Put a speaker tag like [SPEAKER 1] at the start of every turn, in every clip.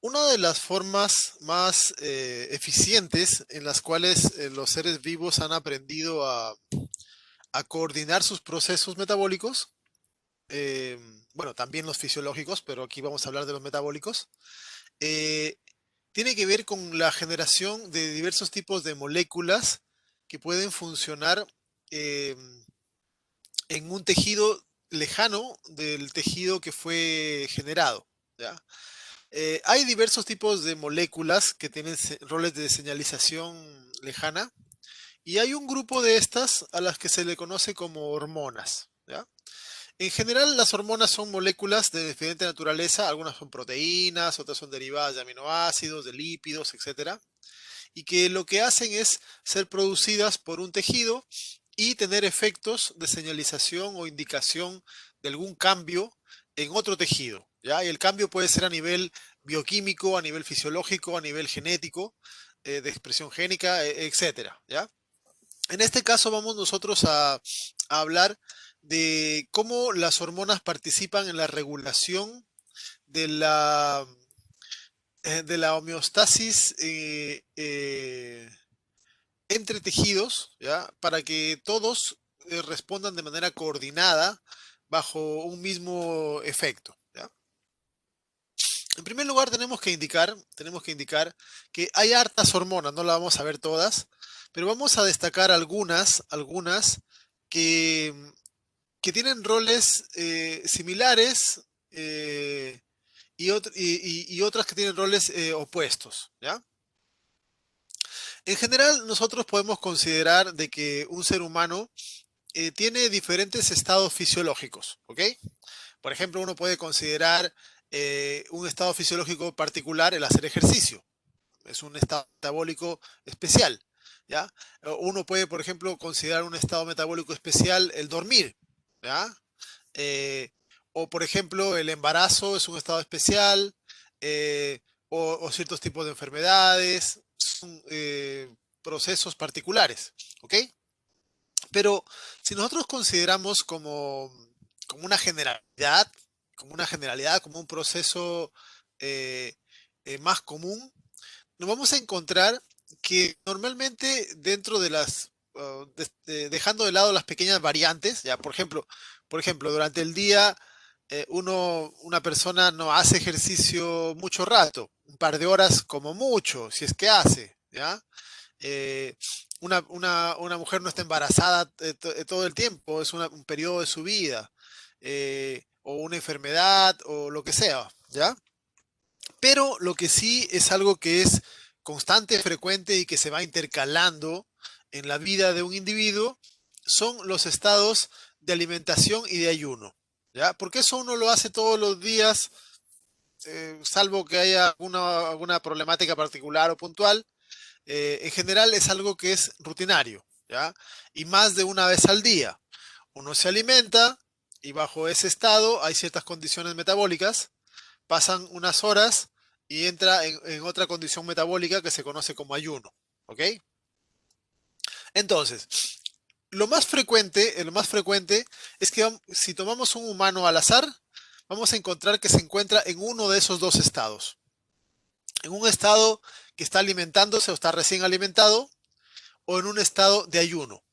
[SPEAKER 1] Una de las formas más eficientes en las cuales los seres vivos han aprendido a coordinar sus procesos metabólicos, eh, bueno, también los fisiológicos, pero aquí vamos a hablar de los metabólicos, eh, tiene que ver con la generación de diversos tipos de moléculas que pueden funcionar eh, en un tejido lejano del tejido que fue generado, ¿ya? Hay diversos tipos de moléculas que tienen roles de señalización lejana y hay un grupo de estas a las que se le conoce como hormonas, ¿ya? En general, las hormonas son moléculas de diferente naturaleza, algunas son proteínas, otras son derivadas de aminoácidos, de lípidos, etcétera, y que lo que hacen es ser producidas por un tejido y tener efectos de señalización o indicación de algún cambio en otro tejido, ¿ya? Y el cambio puede ser a nivel bioquímico, a nivel fisiológico, a nivel genético, de expresión génica, etcétera, ¿ya? En este caso vamos nosotros a hablar de cómo las hormonas participan en la regulación de la homeostasis entre tejidos, ¿ya? Para que todos respondan de manera coordinada bajo un mismo efecto, ¿ya? En primer lugar, tenemos que indicar que hay hartas hormonas, no las vamos a ver todas, pero vamos a destacar algunas que, que tienen roles similares y otras que tienen roles opuestos, ¿ya? En general, nosotros podemos considerar de que un ser humano tiene diferentes estados fisiológicos, ¿ok? Por ejemplo, uno puede considerar un estado fisiológico particular el hacer ejercicio. Es un estado metabólico especial, ¿ya? Uno puede, por ejemplo, considerar un estado metabólico especial el dormir, ¿ya? Eh, o, por ejemplo, el embarazo es un estado especial, eh, o ciertos tipos de enfermedades, son procesos particulares, ¿ok? Pero si nosotros consideramos como una generalidad, como un proceso eh, más común, nos vamos a encontrar que normalmente dentro de dejando de lado las pequeñas variantes, ya por ejemplo, durante el día una persona no hace ejercicio mucho rato, un par de horas como mucho, si es que hace, ¿ya? eh, una mujer no está embarazada todo el tiempo, es un periodo de su vida, o una enfermedad, o lo que sea, ¿ya? Pero lo que sí es algo que es constante, frecuente y que se va intercalando en la vida de un individuo son los estados de alimentación y de ayuno, ¿ya? Porque eso uno lo hace todos los días, salvo que haya alguna problemática particular o puntual. En general es algo que es rutinario, ¿ya? Y más de una vez al día. Uno se alimenta y bajo ese estado hay ciertas condiciones metabólicas, pasan unas horas y entra en otra condición metabólica que se conoce como ayuno, ¿ok? Entonces, lo más frecuente es que si tomamos un humano al azar, vamos a encontrar que se encuentra en uno de esos dos estados. En un estado que está alimentándose o está recién alimentado, o en un estado de ayuno.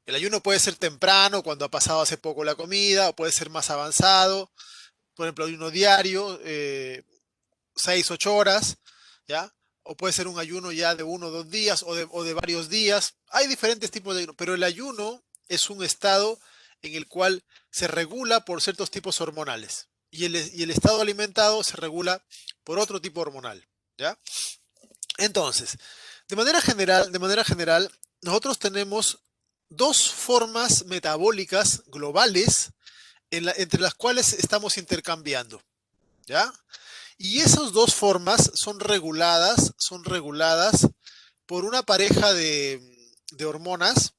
[SPEAKER 1] El ayuno puede ser temprano, cuando ha pasado hace poco la comida, o puede ser más avanzado, por ejemplo, ayuno diario, 6, 8 horas, ¿ya? O puede ser un ayuno ya de 1 o 2 días o de varios días. Hay diferentes tipos de ayuno, pero el ayuno es un estado en el cual se regula por ciertos tipos hormonales y el estado alimentado se regula por otro tipo hormonal, ¿ya? Entonces, de manera general, nosotros tenemos dos formas metabólicas globales entre las cuales estamos intercambiando, ¿ya? Y esas dos formas son reguladas por una pareja de hormonas,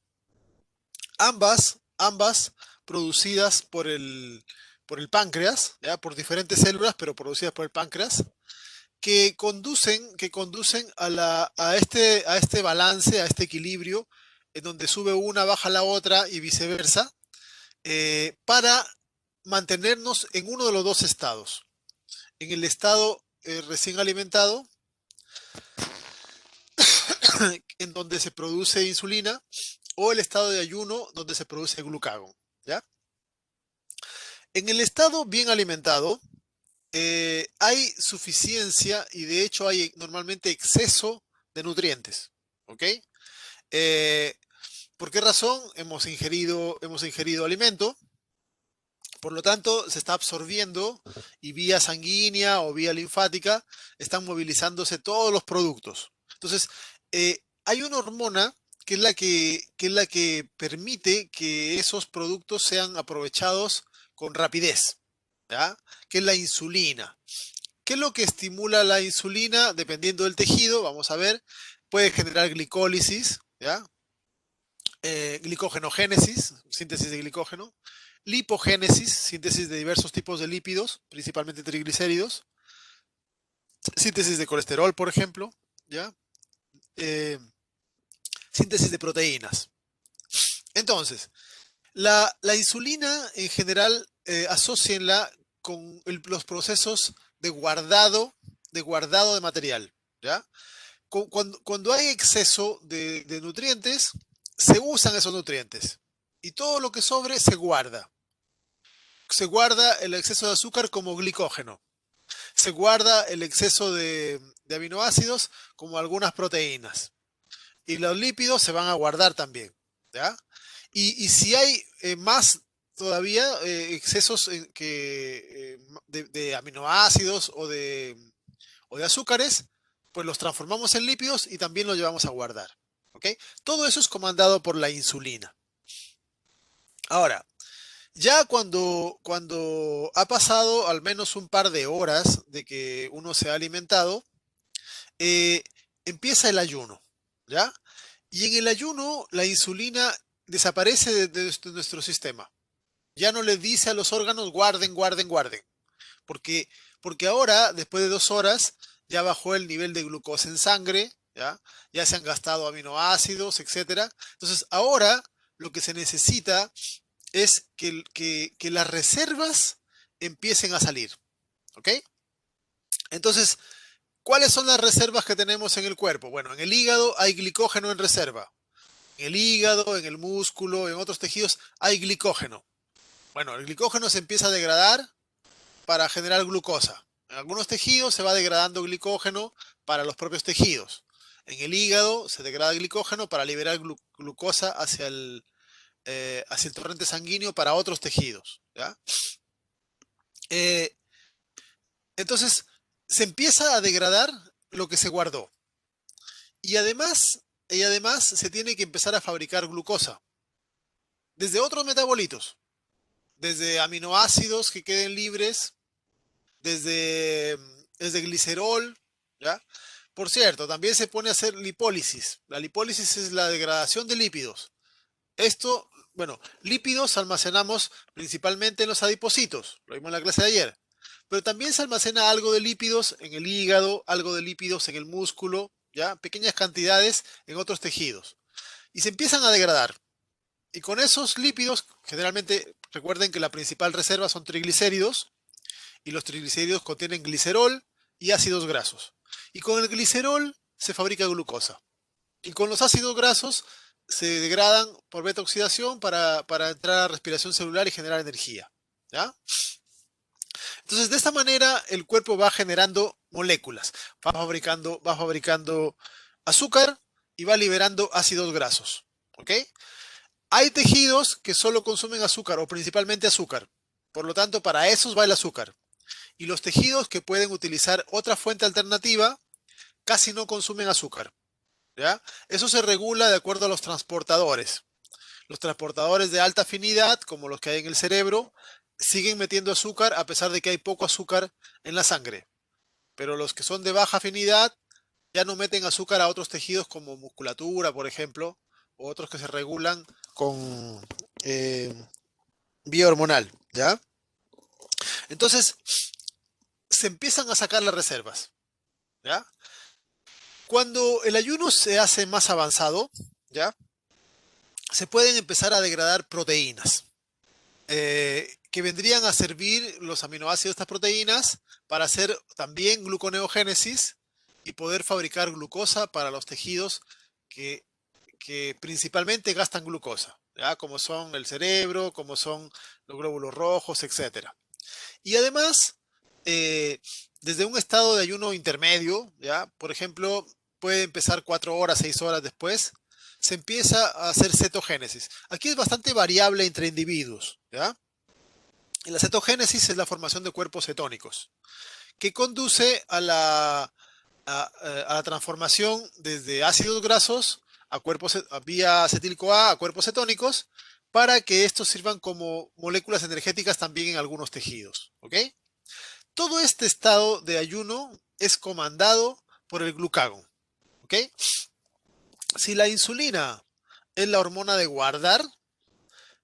[SPEAKER 1] ambas producidas por el páncreas, ¿ya? Por diferentes células, pero producidas por el páncreas, que conducen a este balance, a este equilibrio, en donde sube una, baja la otra y viceversa, para mantenernos en uno de los dos estados, en el estado recién alimentado, en donde se produce insulina, o el estado de ayuno, donde se produce glucagón, ¿ya? En el estado bien alimentado, hay suficiencia y de hecho hay normalmente exceso de nutrientes, ¿ok? Eh, ¿Por qué razón? Hemos ingerido alimento, por lo tanto se está absorbiendo y vía sanguínea o vía linfática están movilizándose todos los productos. Entonces, hay una hormona que es la que permite que esos productos sean aprovechados con rapidez, ¿ya? Que es la insulina. ¿Qué es lo que estimula la insulina? Dependiendo del tejido, vamos a ver, puede generar glicólisis, ¿ya? Glicógenogénesis, síntesis de glicógeno, lipogénesis, síntesis de diversos tipos de lípidos, principalmente triglicéridos, síntesis de colesterol, por ejemplo, ¿ya? Eh, Síntesis de proteínas. Entonces, la insulina en general, asócienla con los procesos de guardado de material, ¿ya? Cuando hay exceso de nutrientes, se usan esos nutrientes y todo lo que sobre se guarda. Se guarda el exceso de azúcar como glicógeno. Se guarda el exceso de aminoácidos como algunas proteínas. Y los lípidos se van a guardar también, ¿ya? Y si hay más todavía excesos de aminoácidos o de azúcares, pues los transformamos en lípidos y también los llevamos a guardar. ¿Ok? Todo eso es comandado por la insulina. Ahora, ya cuando ha pasado al menos un par de horas de que uno se ha alimentado, eh, empieza el ayuno, ¿ya? Y en el ayuno la insulina desaparece de nuestro sistema. Ya no le dice a los órganos guarden, guarden, guarden. Porque, porque ahora, después de 2 horas, ya bajó el nivel de glucosa en sangre, ya se han gastado aminoácidos, etcétera. Entonces, ahora lo que se necesita es que las reservas empiecen a salir. ¿Ok? Entonces, ¿cuáles son las reservas que tenemos en el cuerpo? Bueno, en el hígado hay glicógeno en reserva. En el hígado, en el músculo, en otros tejidos hay glicógeno. Bueno, el glicógeno se empieza a degradar para generar glucosa. En algunos tejidos se va degradando glicógeno para los propios tejidos. En el hígado se degrada glicógeno para liberar glucosa hacia el torrente sanguíneo para otros tejidos, ¿ya? Eh, entonces, se empieza a degradar lo que se guardó. Y además se tiene que empezar a fabricar glucosa desde otros metabolitos, desde aminoácidos que queden libres, desde glicerol, ¿ya? Por cierto, también se pone a hacer lipólisis. La lipólisis es la degradación de lípidos. Esto, bueno, lípidos almacenamos principalmente en los adipocitos, lo vimos en la clase de ayer, pero también se almacena algo de lípidos en el hígado, algo de lípidos en el músculo, ¿ya? Pequeñas cantidades en otros tejidos. Y se empiezan a degradar. Y con esos lípidos, generalmente recuerden que la principal reserva son triglicéridos, y los triglicéridos contienen glicerol y ácidos grasos. Y con el glicerol se fabrica glucosa. Y con los ácidos grasos se degradan por beta oxidación para entrar a respiración celular y generar energía, ¿ya? Entonces, de esta manera, el cuerpo va generando moléculas, va fabricando azúcar y va liberando ácidos grasos, ¿ok? Hay tejidos que solo consumen azúcar o principalmente azúcar. Por lo tanto, para esos va el azúcar. Y los tejidos que pueden utilizar otra fuente alternativa casi no consumen azúcar, ¿ya? Eso se regula de acuerdo a los transportadores. Los transportadores de alta afinidad, como los que hay en el cerebro, siguen metiendo azúcar a pesar de que hay poco azúcar en la sangre. Pero los que son de baja afinidad ya no meten azúcar a otros tejidos como musculatura, por ejemplo, o otros que se regulan con eh, vía hormonal, ¿ya? Entonces, se empiezan a sacar las reservas, ¿ya? Cuando el ayuno se hace más avanzado, ¿ya? Se pueden empezar a degradar proteínas, que vendrían a servir los aminoácidos de estas proteínas para hacer también gluconeogénesis y poder fabricar glucosa para los tejidos que, que principalmente gastan glucosa, ¿ya? Como son el cerebro, como son los glóbulos rojos, etcétera. Y además, eh, desde un estado de ayuno intermedio, ¿ya? Por ejemplo, puede empezar 4 horas, 6 horas después, se empieza a hacer cetogénesis. Aquí es bastante variable entre individuos, ¿ya? Y la cetogénesis es la formación de cuerpos cetónicos, que conduce a la transformación desde ácidos grasos a cuerpos, vía acetil-CoA a cuerpos cetónicos, para que estos sirvan como moléculas energéticas también en algunos tejidos, ¿ok? Todo este estado de ayuno es comandado por el glucagón, ¿ok? Si la insulina es la hormona de guardar,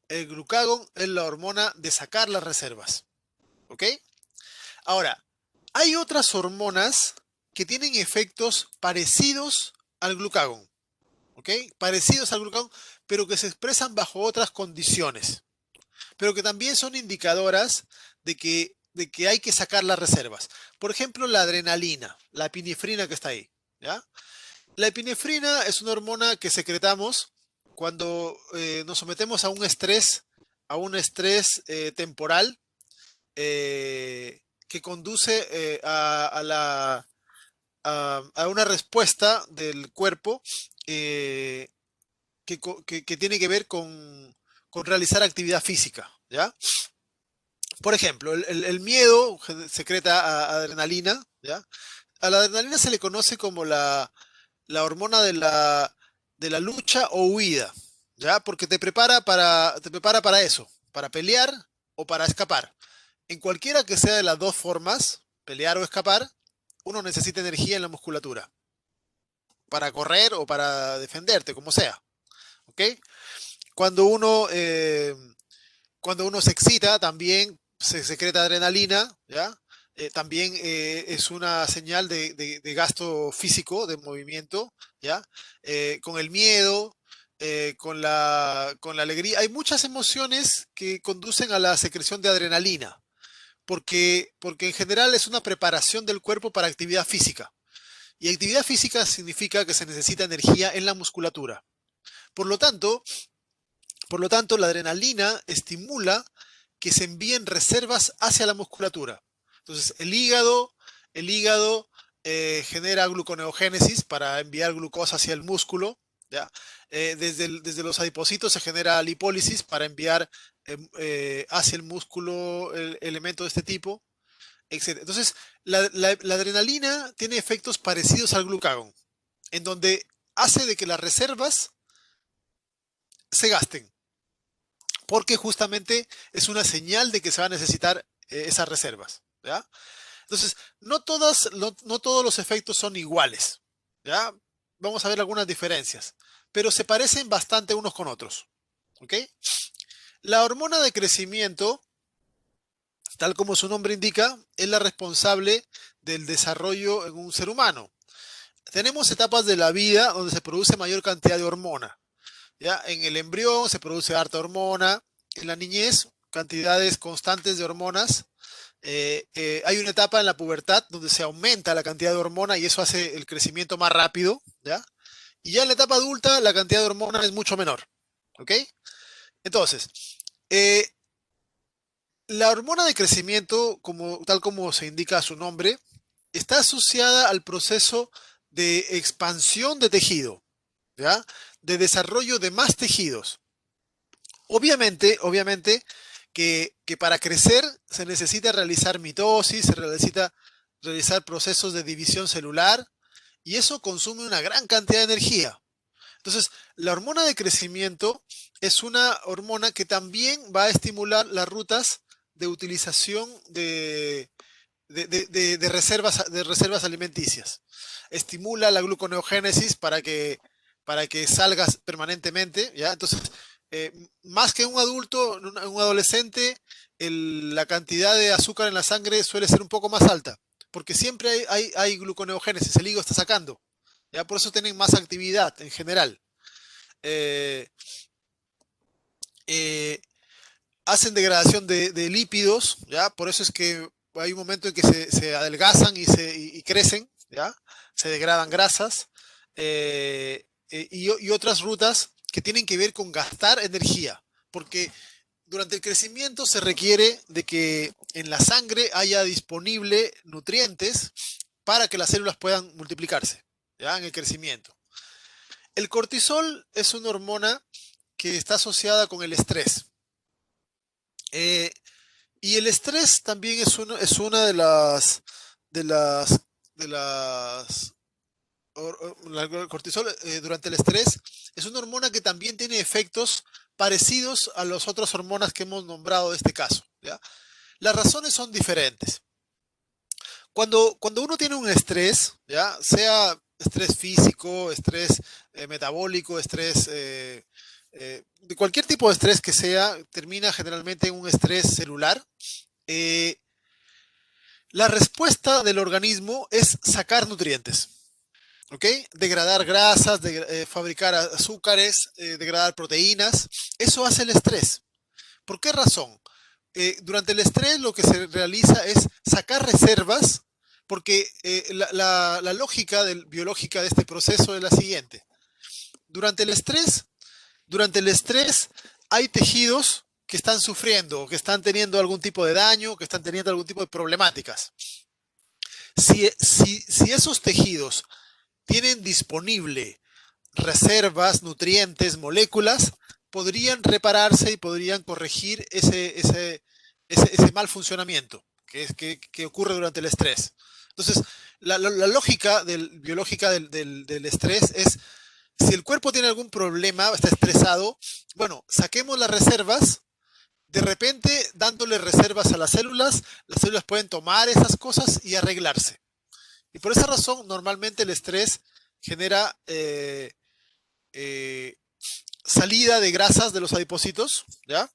[SPEAKER 1] el glucagón es la hormona de sacar las reservas, ¿ok? Ahora, hay otras hormonas que tienen efectos parecidos al glucagón, ¿ok? Parecidos al glucagón, pero que se expresan bajo otras condiciones, pero que también son indicadoras de que hay que sacar las reservas. Por ejemplo, la adrenalina, la epinefrina que está ahí, ¿ya? La epinefrina es una hormona que secretamos cuando nos sometemos a un estrés temporal, que conduce a una respuesta del cuerpo, eh, que tiene que ver con realizar actividad física, ¿ya? Por ejemplo, el miedo secreta adrenalina, ¿ya? A la adrenalina se le conoce como la hormona de la lucha o huida, ¿ya? Porque te prepara para eso, para pelear o para escapar. En cualquiera que sea de las dos formas, pelear o escapar, uno necesita energía en la musculatura para correr o para defenderte, como sea, ¿ok? Cuando uno, eh, cuando uno se excita, también se secreta adrenalina, ¿ya? También es una señal de gasto físico, de movimiento, ¿ya? Con el miedo, con la alegría. Hay muchas emociones que conducen a la secreción de adrenalina, porque en general es una preparación del cuerpo para actividad física. Y actividad física significa que se necesita energía en la musculatura. Por lo tanto, por lo tanto, la adrenalina estimula que se envíen reservas hacia la musculatura. Entonces, el hígado genera gluconeogénesis para enviar glucosa hacia el músculo, ¿ya? Desde los adipocitos se genera lipólisis para enviar hacia el músculo elementos de este tipo, etc. Entonces, la adrenalina tiene efectos parecidos al glucagón, en donde hace de que las reservas se gasten, porque justamente es una señal de que se va a necesitar esas reservas, ¿ya? Entonces, no todos los efectos son iguales, ¿ya? Vamos a ver algunas diferencias, pero se parecen bastante unos con otros, ¿ok? La hormona de crecimiento, tal como su nombre indica, es la responsable del desarrollo en un ser humano. Tenemos etapas de la vida donde se produce mayor cantidad de hormona, ¿ya? En el embrión se produce harta hormona, en la niñez cantidades constantes de hormonas. Hay una etapa en la pubertad donde se aumenta la cantidad de hormona y eso hace el crecimiento más rápido, ¿ya? Y ya en la etapa adulta la cantidad de hormona es mucho menor, ¿ok? Entonces, eh, la hormona de crecimiento, tal como se indica su nombre, está asociada al proceso de expansión de tejido, ¿ya? De desarrollo de más tejidos. Obviamente que para crecer se necesita realizar mitosis, se necesita realizar procesos de división celular y eso consume una gran cantidad de energía. Entonces, la hormona de crecimiento es una hormona que también va a estimular las rutas de utilización de reservas alimenticias. Estimula la gluconeogénesis para que salgas permanentemente, ¿ya? Entonces, eh, más que un adulto, un adolescente, la cantidad de azúcar en la sangre suele ser un poco más alta, porque siempre hay gluconeogénesis, el hígado está sacando, ¿ya? Por eso tienen más actividad en general. Eh, eh, Hacen degradación de lípidos, ¿ya? Por eso es que hay un momento en que se adelgazan y crecen, ¿ya? Se degradan grasas, y otras rutas que tienen que ver con gastar energía, porque durante el crecimiento se requiere de que en la sangre haya disponible nutrientes para que las células puedan multiplicarse, ¿ya? En el crecimiento. El cortisol es una hormona que está asociada con el estrés. Eh, y el estrés también es una de las, de las, el cortisol durante el estrés es una hormona que también tiene efectos parecidos a las otras hormonas que hemos nombrado en este caso, ¿ya? Las razones son diferentes. Cuando uno tiene un estrés, ¿ya? Sea estrés físico, estrés metabólico, estrés de cualquier tipo de estrés que sea, termina generalmente en un estrés celular. eh, la respuesta del organismo es sacar nutrientes, ¿ok? Degradar grasas, fabricar azúcares, degradar proteínas. Eso hace el estrés. ¿Por qué razón? Durante el estrés lo que se realiza es sacar reservas, porque la lógica biológica de este proceso es la siguiente. Durante el estrés, durante el estrés hay tejidos que están sufriendo, que están teniendo algún tipo de daño, que están teniendo algún tipo de problemáticas. Si esos tejidos tienen disponible reservas, nutrientes, moléculas, podrían repararse y podrían corregir ese mal funcionamiento que ocurre durante el estrés. Entonces, la lógica biológica del estrés es, si el cuerpo tiene algún problema, está estresado, bueno, saquemos las reservas, de repente dándole reservas a las células pueden tomar esas cosas y arreglarse. Y por esa razón, normalmente el estrés genera eh, salida de grasas de los adipocitos, ¿ya?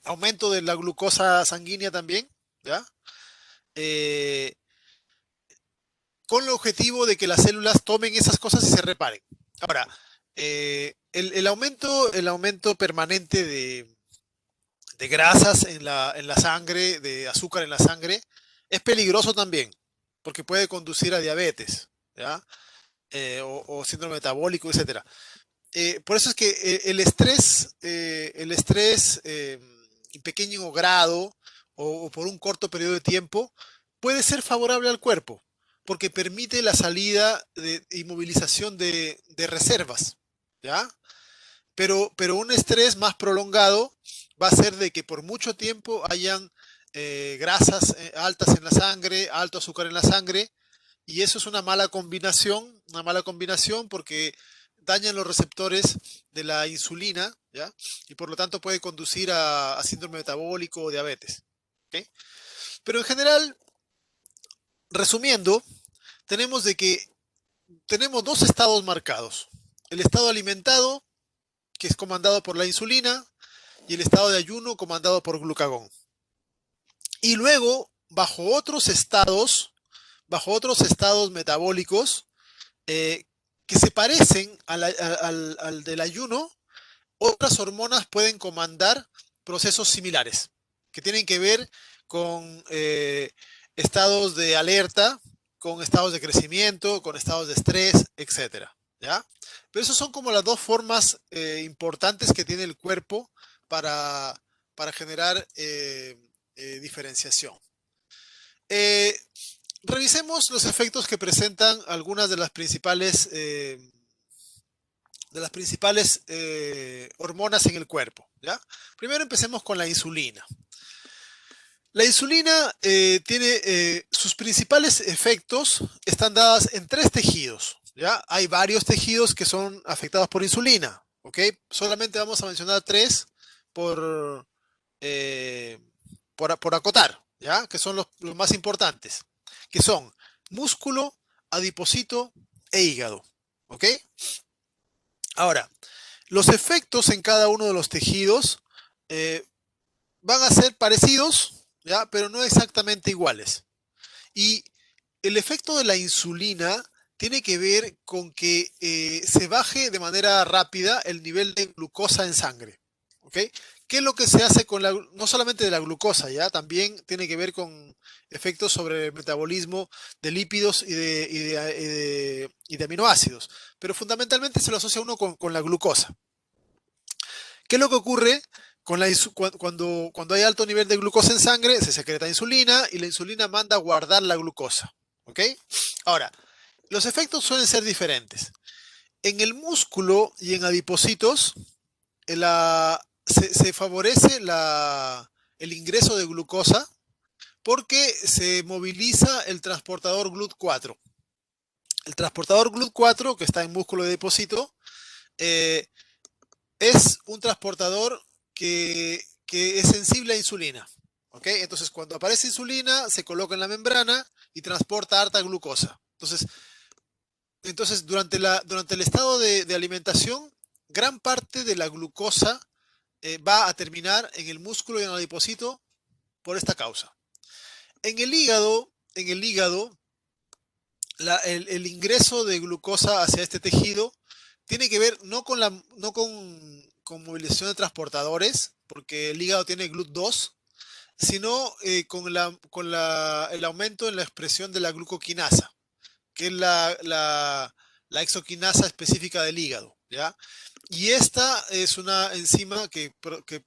[SPEAKER 1] Aumento de la glucosa sanguínea también, ¿ya? Eh, con el objetivo de que las células tomen esas cosas y se reparen. Ahora, el aumento permanente de grasas en la sangre, de azúcar en la sangre, es peligroso también, porque puede conducir a diabetes, ¿ya? O síndrome metabólico, etcétera. Por eso es que el estrés en pequeño grado o por un corto periodo de tiempo puede ser favorable al cuerpo porque permite la salida y movilización de reservas, ¿ya? Pero un estrés más prolongado va a ser de que por mucho tiempo hayan grasas altas en la sangre, alto azúcar en la sangre, y eso es una mala combinación porque dañan los receptores de la insulina, ¿ya? Y por lo tanto puede conducir a síndrome metabólico o diabetes, ¿ok? Pero en general, resumiendo, tenemos de que tenemos dos estados marcados. El estado alimentado, que es comandado por la insulina, y el estado de ayuno, comandado por glucagón. Y luego, bajo otros estados metabólicos, eh, que se parecen al del ayuno, otras hormonas pueden comandar procesos similares, que tienen que ver con estados de alerta, con estados de crecimiento, con estados de estrés, etcétera, ¿ya? Pero esas son como las dos formas importantes que tiene el cuerpo para, para generar diferenciación. Eh, Revisemos los efectos que presentan algunas de las principales hormonas en el cuerpo, ¿ya? Primero empecemos con la insulina. La insulina tiene sus principales efectos, están dadas en tres tejidos, ¿ya? Hay varios tejidos que son afectados por insulina, ¿ok? Solamente vamos a mencionar tres por, eh, por acotar, ¿ya? Que son los más importantes, que son músculo, adipocito e hígado, ¿ok? Ahora, los efectos en cada uno de los tejidos eh, van a ser parecidos, ¿ya? Pero no exactamente iguales. Y el efecto de la insulina tiene que ver con que se baje de manera rápida el nivel de glucosa en sangre, ¿ok? ¿Qué es lo que se hace con no solamente de la glucosa, ya? También tiene que ver con efectos sobre el metabolismo de lípidos y de aminoácidos, pero fundamentalmente se lo asocia uno con la glucosa. ¿Qué es lo que ocurre cuando hay alto nivel de glucosa en sangre? Se secreta insulina y la insulina manda a guardar la glucosa. ¿Ok? Ahora, los efectos suelen ser diferentes. En el músculo y en adipocitos se favorece el ingreso de glucosa porque se moviliza el transportador GLUT4. El transportador GLUT4, que está en músculo y adipocito, eh, es un transportador que es sensible a insulina. ¿Ok? Entonces, cuando aparece insulina, se coloca en la membrana y transporta harta glucosa. Entonces durante el estado de alimentación, gran parte de la glucosa va a terminar en el músculo y en el adipocito por esta causa. En el hígado el ingreso de glucosa hacia este tejido tiene que ver no con movilización de transportadores, porque el hígado tiene GLUT2, sino con el aumento en la expresión de la glucoquinasa, que es la exoquinasa específica del hígado, ¿ya? Y esta es una enzima que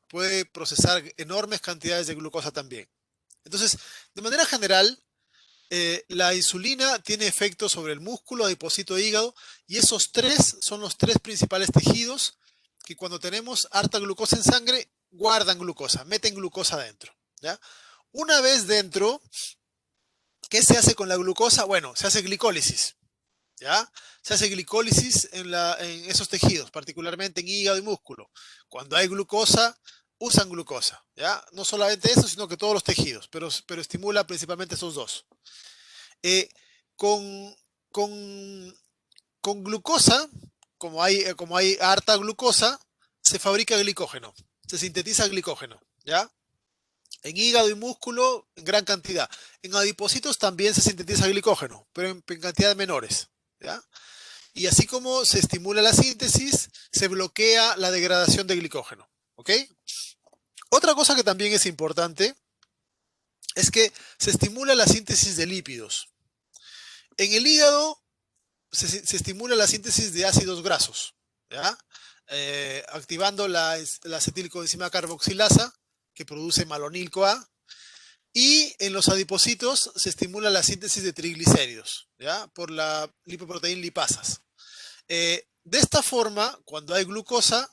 [SPEAKER 1] puede procesar enormes cantidades de glucosa también. Entonces, de manera general, la insulina tiene efectos sobre el músculo, adipocito e hígado, y esos tres son los tres principales tejidos que cuando tenemos harta glucosa en sangre, guardan glucosa, meten glucosa dentro, ¿ya? Una vez dentro, ¿qué se hace con la glucosa? Bueno, se hace glicólisis, ¿ya? Se hace glicólisis en esos tejidos, particularmente en hígado y músculo. Cuando hay glucosa, usan glucosa, ¿ya? No solamente eso, sino que todos los tejidos, pero estimula principalmente esos dos. Eh, con, con, con glucosa, como hay harta glucosa, se fabrica glicógeno, se sintetiza glicógeno, ¿ya? En hígado y músculo, en gran cantidad. En adipocitos también se sintetiza glicógeno, pero en cantidades menores, ¿ya? Y así como se estimula la síntesis, se bloquea la degradación de glicógeno, ¿ok? Otra cosa que también es importante es que se estimula la síntesis de lípidos. En el hígado se estimula la síntesis de ácidos grasos, ¿ya? Activando la acetilcoenzima carboxilasa, que produce malonil-CoA, y en los adipocitos se estimula la síntesis de triglicéridos, ¿ya? Por la lipoproteína lipasas. De esta forma, cuando hay glucosa,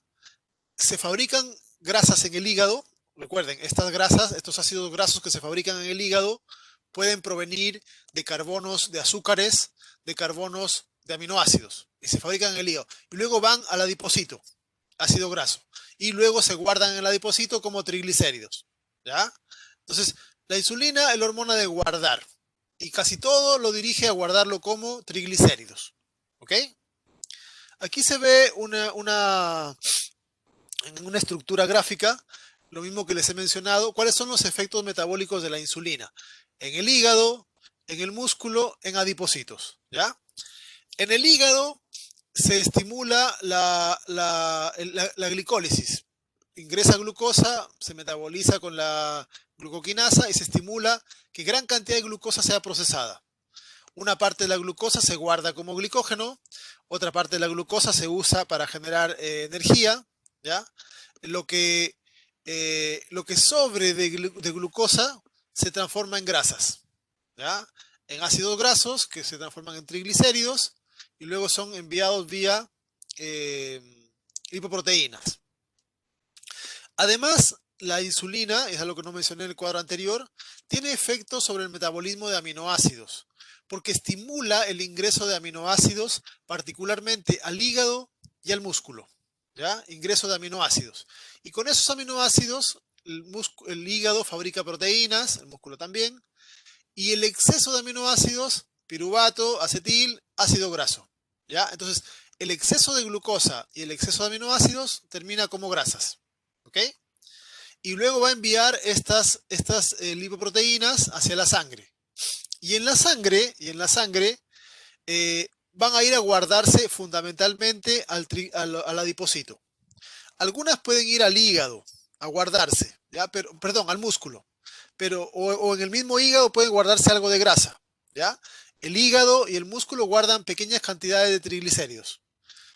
[SPEAKER 1] se fabrican grasas en el hígado. Recuerden, estas grasas, estos ácidos grasos que se fabrican en el hígado, pueden provenir de carbonos de azúcares, de carbonos de aminoácidos, y se fabrican en el hígado. Y luego van al adipocito, ácido graso, y luego se guardan en el adipocito como triglicéridos, ¿ya? Entonces, la insulina es la hormona de guardar, y casi todo lo dirige a guardarlo como triglicéridos, ¿ok? Aquí se ve en una estructura gráfica, lo mismo que les he mencionado, cuáles son los efectos metabólicos de la insulina en el hígado, en el músculo, en adipocitos, ¿ya? En el hígado se estimula la glicólisis. Ingresa glucosa, se metaboliza con la glucoquinasa y se estimula que gran cantidad de glucosa sea procesada. Una parte de la glucosa se guarda como glicógeno, otra parte de la glucosa se usa para generar energía, ¿ya? Lo que, lo que sobre de glucosa se transforma en grasas, ¿ya? En ácidos grasos que se transforman en triglicéridos y luego son enviados vía eh, lipoproteínas. Además, la insulina, es algo que no mencioné en el cuadro anterior, tiene efectos sobre el metabolismo de aminoácidos, porque estimula el ingreso de aminoácidos, particularmente al hígado y al músculo, ¿ya? Ingreso de aminoácidos. Y con esos aminoácidos, el hígado fabrica proteínas, el músculo también, y el exceso de aminoácidos, piruvato, acetil, ácido graso, ¿ya? Entonces, el exceso de glucosa y el exceso de aminoácidos termina como grasas, ¿ok? Y luego va a enviar estas lipoproteínas hacia la sangre. Y en la sangre van a ir a guardarse fundamentalmente al adipocito. Algunas pueden ir al hígado, a guardarse, ¿ya? Pero, perdón, al músculo. Pero, o en el mismo hígado pueden guardarse algo de grasa, ¿ya? El hígado y el músculo guardan pequeñas cantidades de triglicéridos,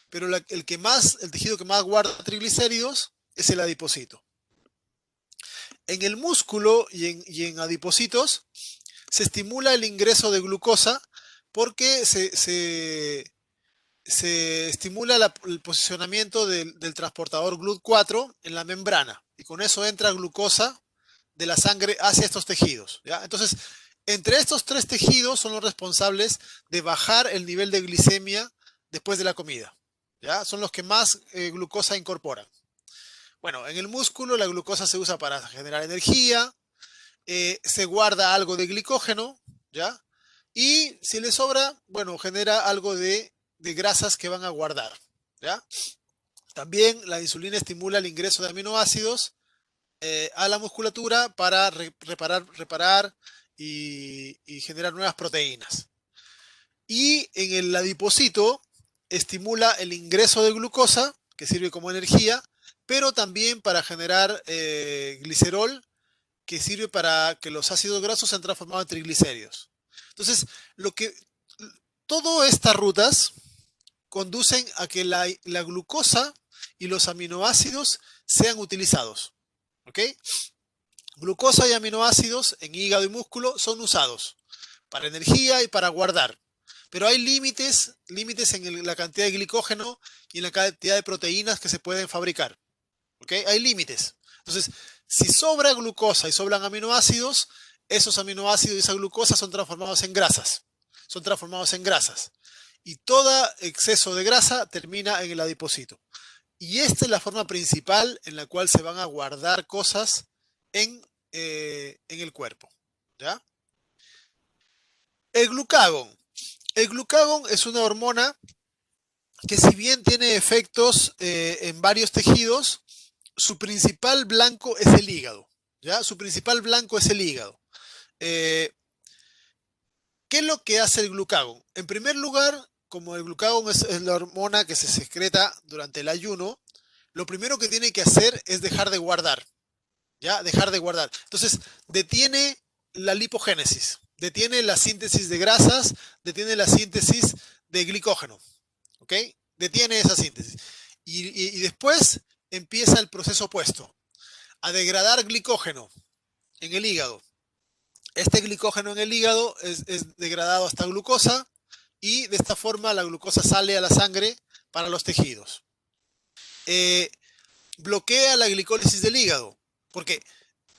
[SPEAKER 1] pero el tejido que más guarda triglicéridos es el adipocito. En el músculo y en adipocitos se estimula el ingreso de glucosa porque se estimula el posicionamiento del transportador GLUT4 en la membrana y con eso entra glucosa de la sangre hacia estos tejidos, ¿ya? Entonces, entre estos tres tejidos son los responsables de bajar el nivel de glicemia después de la comida, ¿ya? Son los que más glucosa incorporan. Bueno, en el músculo la glucosa se usa para generar energía, se guarda algo de glicógeno, ¿ya? Y si le sobra, bueno, genera algo de grasas que van a guardar, ¿ya? También la insulina estimula el ingreso de aminoácidos a la musculatura para reparar y generar nuevas proteínas. Y en el adipocito estimula el ingreso de glucosa, que sirve como energía, pero también para generar glicerol, que sirve para que los ácidos grasos sean transformados en triglicéridos. Entonces, todas estas rutas conducen a que la glucosa y los aminoácidos sean utilizados. ¿Ok? Glucosa y aminoácidos en hígado y músculo son usados para energía y para guardar. Pero hay límites en la cantidad de glicógeno y en la cantidad de proteínas que se pueden fabricar. ¿Ok? Hay límites. Entonces, si sobra glucosa y sobran aminoácidos, esos aminoácidos y esa glucosa son transformados en grasas. Son transformados en grasas. Y todo exceso de grasa termina en el adipocito. Y esta es la forma principal en la cual se van a guardar cosas en el cuerpo, ¿ya? El glucagón. El glucagón es una hormona que si bien tiene efectos en varios tejidos, su principal blanco es el hígado, ¿ya? Su principal blanco es el hígado. Eh, ¿Qué es lo que hace el glucagón? En primer lugar, como el glucagón es la hormona que se secreta durante el ayuno, lo primero que tiene que hacer es dejar de guardar, ¿ya? Dejar de guardar. Entonces, detiene la lipogénesis, detiene la síntesis de grasas, detiene la síntesis de glicógeno, ¿ok? Detiene esa síntesis. Y después empieza el proceso opuesto, a degradar glicógeno en el hígado. Este glicógeno en el hígado es degradado hasta glucosa y de esta forma la glucosa sale a la sangre para los tejidos. Bloquea la glicólisis del hígado, porque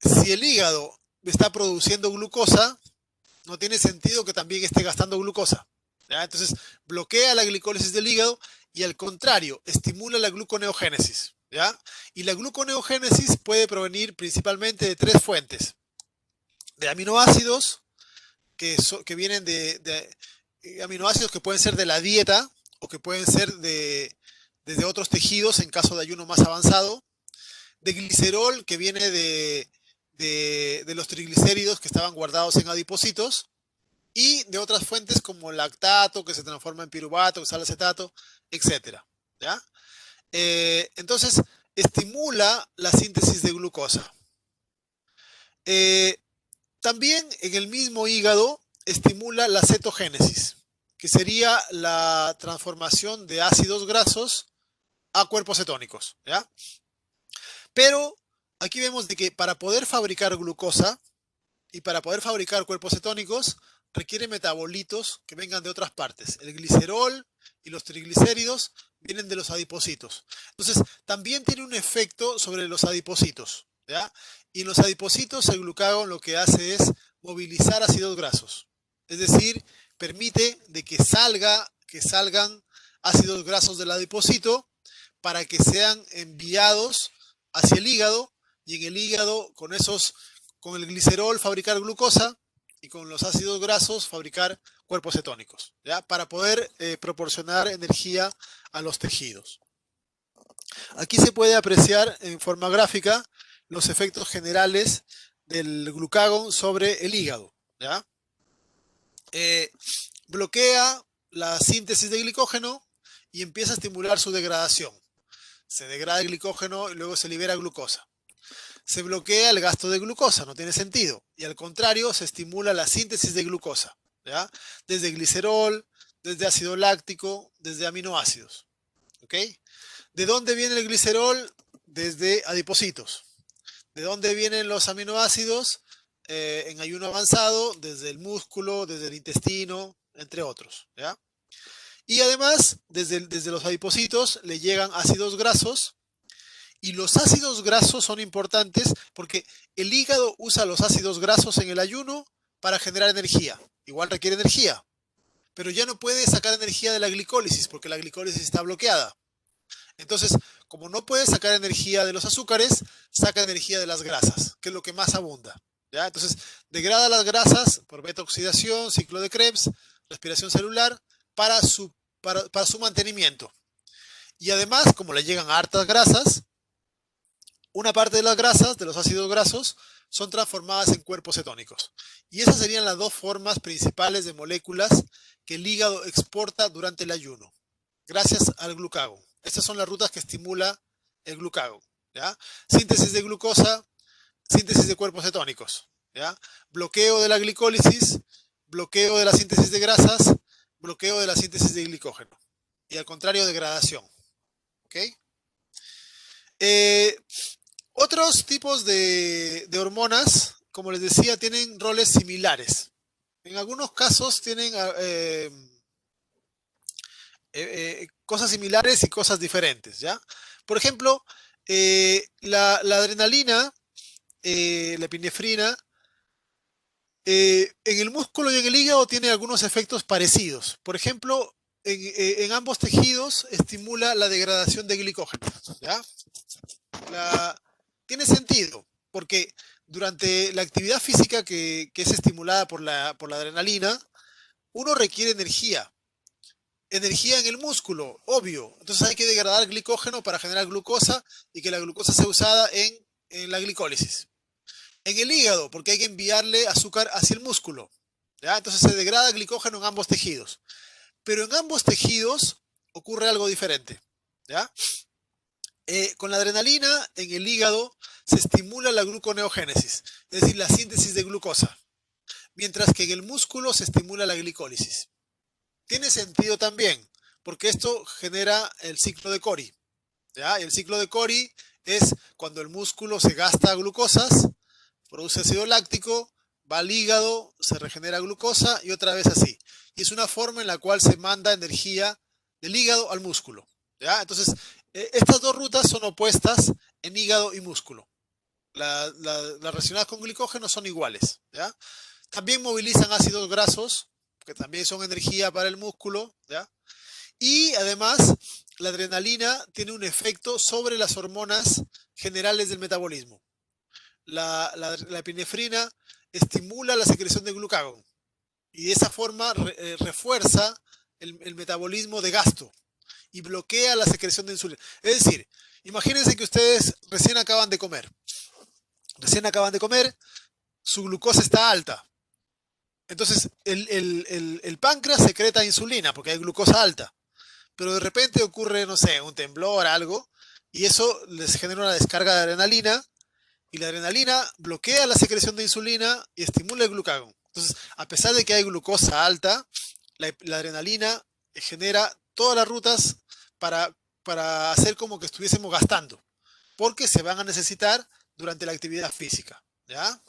[SPEAKER 1] si el hígado está produciendo glucosa, no tiene sentido que también esté gastando glucosa, ¿ya? Entonces, bloquea la glicólisis del hígado y al contrario, estimula la gluconeogénesis, ¿ya? Y la gluconeogénesis puede provenir principalmente de tres fuentes: de aminoácidos, que vienen de aminoácidos que pueden ser de la dieta o que pueden ser desde otros tejidos en caso de ayuno más avanzado, de glicerol que viene de los triglicéridos que estaban guardados en adipocitos y de otras fuentes como lactato que se transforma en piruvato, sal acetato, etc. ¿Ya? Entonces, estimula la síntesis de glucosa. También en el mismo hígado estimula la cetogénesis, que sería la transformación de ácidos grasos a cuerpos cetónicos, ¿ya? Pero aquí vemos de que para poder fabricar glucosa y para poder fabricar cuerpos cetónicos requiere metabolitos que vengan de otras partes. El glicerol y los triglicéridos vienen de los adipocitos. Entonces, también tiene un efecto sobre los adipocitos, ¿ya? Y en los adipocitos el glucagón lo que hace es movilizar ácidos grasos. Es decir, permite de que salgan ácidos grasos del adipocito para que sean enviados hacia el hígado y en el hígado con el glicerol fabricar glucosa y con los ácidos grasos fabricar cuerpos cetónicos, ¿ya? Para poder proporcionar energía a los tejidos. Aquí se puede apreciar en forma gráfica los efectos generales del glucagón sobre el hígado, ¿ya? Bloquea la síntesis de glicógeno y empieza a estimular su degradación. Se degrada el glicógeno y luego se libera glucosa. se bloquea el gasto de glucosa, no tiene sentido. Y al contrario, se estimula la síntesis de glucosa, ¿ya? Desde glicerol, desde ácido láctico, desde aminoácidos, ¿ok? ¿De dónde viene el glicerol? Desde adipocitos. ¿De dónde vienen los aminoácidos? En ayuno avanzado, desde el músculo, desde el intestino, entre otros, ¿ya? Y además, desde los adipocitos le llegan ácidos grasos, y los ácidos grasos son importantes porque el hígado usa los ácidos grasos en el ayuno para generar energía. Igual requiere energía, pero ya no puede sacar energía de la glicólisis porque la glicólisis está bloqueada. Entonces, como no puede sacar energía de los azúcares, saca energía de las grasas, que es lo que más abunda, ¿ya? Entonces, degrada las grasas por beta-oxidación, ciclo de Krebs, respiración celular, para su mantenimiento. Y además, como le llegan hartas grasas, una parte de las grasas, de los ácidos grasos, son transformadas en cuerpos cetónicos. Y esas serían las dos formas principales de moléculas que el hígado exporta durante el ayuno, gracias al glucagón. Estas son las rutas que estimula el glucagón, ¿ya? Síntesis de glucosa, síntesis de cuerpos cetónicos, ¿ya? Bloqueo de la glicólisis, bloqueo de la síntesis de grasas, bloqueo de la síntesis de glicógeno. Y al contrario, degradación, ¿ok? Eh, Otros tipos de hormonas, como les decía, tienen roles similares. En algunos casos tienen cosas similares y cosas diferentes, ¿ya? Por ejemplo, la adrenalina, la epinefrina, en el músculo y en el hígado tiene algunos efectos parecidos. Por ejemplo, en ambos tejidos estimula la degradación de glicógeno, ¿ya? La, Tiene sentido, porque durante la actividad física que es estimulada por la adrenalina, uno requiere energía, energía en el músculo, obvio. Entonces hay que degradar glicógeno para generar glucosa y que la glucosa sea usada en la glicólisis. En el hígado, porque hay que enviarle azúcar hacia el músculo, ¿ya? Entonces se degrada glicógeno en ambos tejidos. Pero en ambos tejidos ocurre algo diferente, ¿ya? Con la adrenalina en el hígado se estimula la gluconeogénesis, es decir, la síntesis de glucosa, mientras que en el músculo se estimula la glicólisis. Tiene sentido también, porque esto genera el ciclo de Cori, ¿ya? Y el ciclo de Cori es cuando el músculo se gasta glucosas, produce ácido láctico, va al hígado, se regenera glucosa y otra vez así. Y es una forma en la cual se manda energía del hígado al músculo, ¿ya? Entonces, estas dos rutas son opuestas en hígado y músculo. Las relacionadas con glicógeno son iguales, ¿ya? También movilizan ácidos grasos, que también son energía para el músculo, ¿ya? Y además, la adrenalina tiene un efecto sobre las hormonas generales del metabolismo. La epinefrina estimula la secreción de glucagón y de esa forma refuerza el metabolismo de gasto y bloquea la secreción de insulina. Es decir, imagínense que ustedes recién acaban de comer, su glucosa está alta. Entonces, el páncreas secreta insulina porque hay glucosa alta, pero de repente ocurre, no sé, un temblor, algo, y eso les genera una descarga de adrenalina, y la adrenalina bloquea la secreción de insulina y estimula el glucagón. Entonces, a pesar de que hay glucosa alta, la adrenalina genera todas las rutas para hacer como que estuviésemos gastando, porque se van a necesitar durante la actividad física, ¿ya?